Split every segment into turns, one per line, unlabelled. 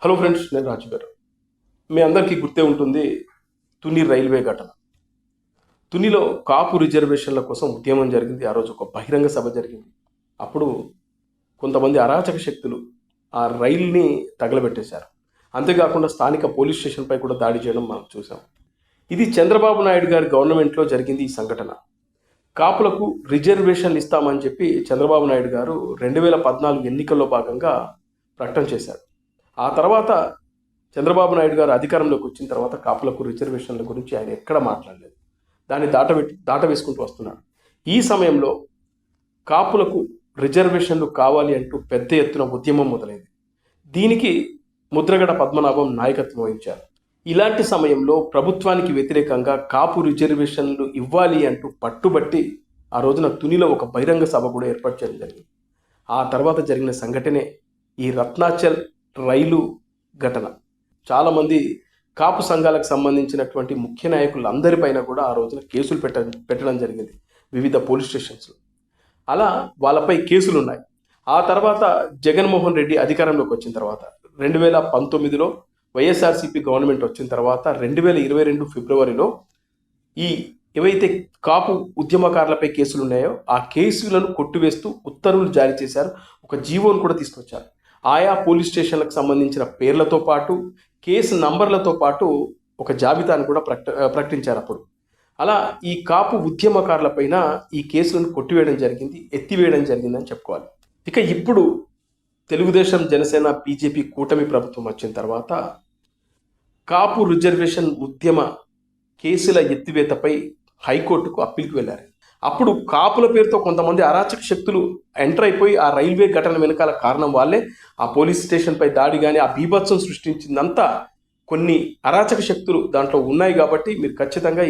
Hello friends, నేను రాజు గారు. మీ అందరికీ గుర్తే ఉంటుంది తుని రైల్వే ఘటన. తునిలో కాపు రిజర్వేషన్ల కోసం ఉద్యమం జరిగింది. ఆ రోజు ఒక బహిరంగ సభ జరిగింది. అప్పుడు కొంతమంది అరాచక శక్తులు ఆ రైల్ని తగలబెట్టేశారు. అంతేకాకుండా స్థానిక పోలీస్ స్టేషన్పై కూడా దాడి చేయడం మనం చూసాం. ఇది చంద్రబాబు నాయుడు గారి గవర్నమెంట్లో జరిగింది ఈ సంఘటన. కాపులకు రిజర్వేషన్లు ఇస్తామని చెప్పి చంద్రబాబు నాయుడు గారు 2014 ఎన్నికల్లో భాగంగా ప్రకటన చేశారు. ఆ తర్వాత చంద్రబాబు నాయుడు గారు అధికారంలోకి వచ్చిన తర్వాత కాపులకు రిజర్వేషన్ల గురించి ఆయన ఎక్కడ మాట్లాడలేదు. దాన్ని దాట వేసుకుంటూ వస్తున్నాడు. ఈ సమయంలో కాపులకు రిజర్వేషన్లు కావాలి అంటూ పెద్ద ఎత్తున ఉద్యమం మొదలైంది. దీనికి ముద్రగడ పద్మనాభం నాయకత్వం వహించారు. ఇలాంటి సమయంలో ప్రభుత్వానికి వ్యతిరేకంగా కాపు రిజర్వేషన్లు ఇవ్వాలి అంటూ పట్టుబట్టి ఆ రోజున తునిలో ఒక బహిరంగ సభ కూడా ఏర్పాటు చేయడం జరిగింది. ఆ తర్వాత జరిగిన సంఘటనే ఈ రత్నాచల్ రైలు ఘటన. చాలామంది కాపు సంఘాలకు సంబంధించినటువంటి ముఖ్య నాయకులందరిపైన కూడా ఆ రోజున కేసులు పెట్టడం జరిగింది వివిధ పోలీస్ స్టేషన్స్లో. అలా వాళ్ళపై కేసులు ఉన్నాయి. ఆ తర్వాత జగన్మోహన్ రెడ్డి అధికారంలోకి వచ్చిన తర్వాత 2019లో వైఎస్ఆర్సీపీ గవర్నమెంట్ వచ్చిన తర్వాత 2022 ఫిబ్రవరిలో ఈ ఏవైతే కాపు ఉద్యమకారులపై కేసులు ఉన్నాయో ఆ కేసులను కొట్టివేస్తూ ఉత్తర్వులు జారీ చేశారు. ఒక జీవోను కూడా తీసుకొచ్చారు. ఆయా పోలీస్ స్టేషన్లకు సంబంధించిన పేర్లతో పాటు కేసు నంబర్లతో పాటు ఒక జాబితాను కూడా ప్రకటించారు అప్పుడు. అలా ఈ కాపు ఉద్యమకారులపైన ఈ కేసులను కొట్టివేయడం జరిగింది, ఎత్తివేయడం జరిగిందని చెప్పుకోవాలి. ఇక ఇప్పుడు తెలుగుదేశం, జనసేన, బీజేపీ కూటమి ప్రభుత్వం వచ్చిన తర్వాత కాపు రిజర్వేషన్ ఉద్యమ కేసుల ఎత్తివేతపై హైకోర్టుకు అప్పీల్కి వెళ్ళారు. అప్పుడు కాపుల పేరుతో కొంతమంది అరాచక శక్తులు ఎంటర్ అయిపోయి ఆ రైల్వే ఘటన వెనకాల కారణం వాళ్ళే. ఆ పోలీస్ స్టేషన్పై దాడి కానీ ఆ బీభత్సం సృష్టించిందంతా కొన్ని అరాచక శక్తులు దాంట్లో ఉన్నాయి. కాబట్టి మీరు ఖచ్చితంగా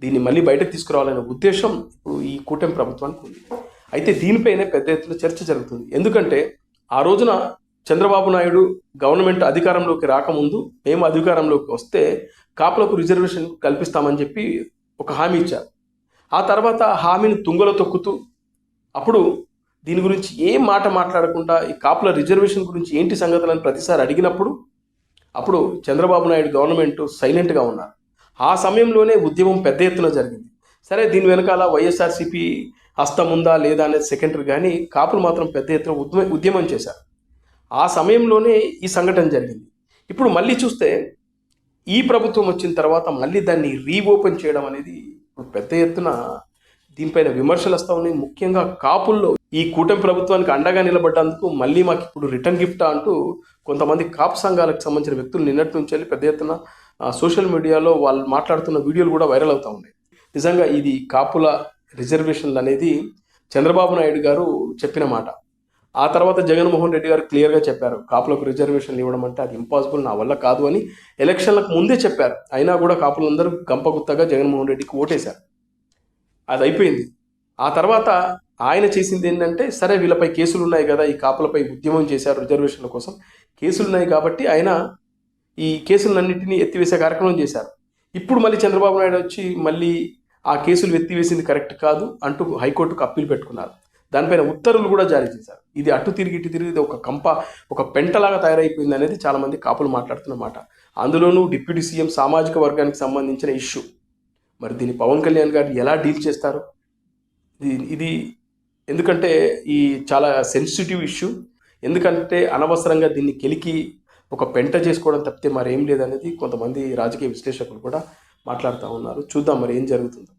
దీన్ని మళ్ళీ బయటకు తీసుకురావాలనే ఉద్దేశం ఇప్పుడు ఈ కూటమి ప్రభుత్వానికి ఉంది. అయితే దీనిపైనే పెద్ద ఎత్తున చర్చ జరుగుతుంది. ఎందుకంటే ఆ రోజున చంద్రబాబు నాయుడు గవర్నమెంట్ అధికారంలోకి రాకముందు మేము అధికారంలోకి వస్తే కాపులకు రిజర్వేషన్ కల్పిస్తామని చెప్పి ఒక హామీ ఇచ్చారు. ఆ తర్వాత హామీని తుంగలో తొక్కుతూ అప్పుడు దీని గురించి ఏం మాట మాట్లాడకుండా ఈ కాపుల రిజర్వేషన్ గురించి ఏంటి సంగతులని ప్రతిసారి అడిగినప్పుడు అప్పుడు చంద్రబాబు నాయుడు గవర్నమెంట్ సైలెంట్గా ఉన్నారు. ఆ సమయంలోనే ఉద్యమం పెద్ద ఎత్తున జరిగింది. సరే, దీని వెనకాల వైఎస్ఆర్సీపీ హస్తం ఉందా లేదా అనేది సెకండరీ, కానీ కాపులు మాత్రం పెద్ద ఎత్తున ఉద్యమం చేశారు. ఆ సమయంలోనే ఈ సంఘటన జరిగింది. ఇప్పుడు మళ్ళీ చూస్తే ఈ ప్రభుత్వం వచ్చిన తర్వాత మళ్ళీ దాన్ని రీఓపెన్ చేయడం అనేది ఇప్పుడు పెద్ద ఎత్తున దీనిపైన విమర్శలు వస్తూ ఉన్నాయి. ముఖ్యంగా కాపుల్లో ఈ కూటమి ప్రభుత్వానికి అండగా నిలబడ్డందుకు మళ్ళీ మాకు ఇప్పుడు రిటర్న్ గిఫ్ట్ అంటూ కొంతమంది కాపు సంఘాలకు సంబంధించిన వ్యక్తులు నిన్నటి నుంచి వెళ్ళి పెద్ద ఎత్తున సోషల్ మీడియాలో వాళ్ళు మాట్లాడుతున్న వీడియోలు కూడా వైరల్ అవుతూ ఉన్నాయి. నిజంగా ఇది కాపుల రిజర్వేషన్లు అనేది చంద్రబాబు నాయుడు గారు చెప్పిన మాట. ఆ తర్వాత జగన్మోహన్ రెడ్డి గారు క్లియర్గా చెప్పారు, కాపులకు రిజర్వేషన్లు ఇవ్వడం అంటే అది ఇంపాసిబుల్, నా వల్ల కాదు అని ఎలక్షన్లకు ముందే చెప్పారు. అయినా కూడా కాపులందరూ గంపగుత్తగా జగన్మోహన్ రెడ్డికి ఓటేశారు. అది అయిపోయింది. ఆ తర్వాత ఆయన చేసింది ఏంటంటే, సరే వీళ్ళపై కేసులు ఉన్నాయి కదా, ఈ కాపులపై ఉద్యమం చేశారు రిజర్వేషన్ల కోసం, కేసులు ఉన్నాయి కాబట్టి ఆయన ఈ కేసులన్నింటినీ ఎత్తివేసే కార్యక్రమం చేశారు. ఇప్పుడు మళ్ళీ చంద్రబాబు నాయుడు వచ్చి మళ్ళీ ఆ కేసులు ఎత్తివేసింది కరెక్ట్ కాదు అంటూ హైకోర్టుకు అప్పీల్ పెట్టుకున్నారు. దానిపైన ఉత్తర్వులు కూడా జారీ చేశారు. ఇది అటు తిరిగి ఇటు తిరిగి ఒక పెంటలాగా తయారైపోయింది అనేది చాలామంది కాపులు మాట్లాడుతున్నమాట. అందులోనూ డిప్యూటీ సీఎం సామాజిక వర్గానికి సంబంధించిన ఇష్యూ. మరి దీన్ని పవన్ కళ్యాణ్ గారు ఎలా డీల్ చేస్తారు? ఇది ఎందుకంటే ఈ చాలా సెన్సిటివ్ ఇష్యూ. ఎందుకంటే అనవసరంగా దీన్ని కెలికి ఒక పెంట చేసుకోవడం తప్పితే మరేం లేదనేది కొంతమంది రాజకీయ విశ్లేషకులు కూడా మాట్లాడుతూ ఉన్నారు. చూద్దాం మరి ఏం జరుగుతుందో.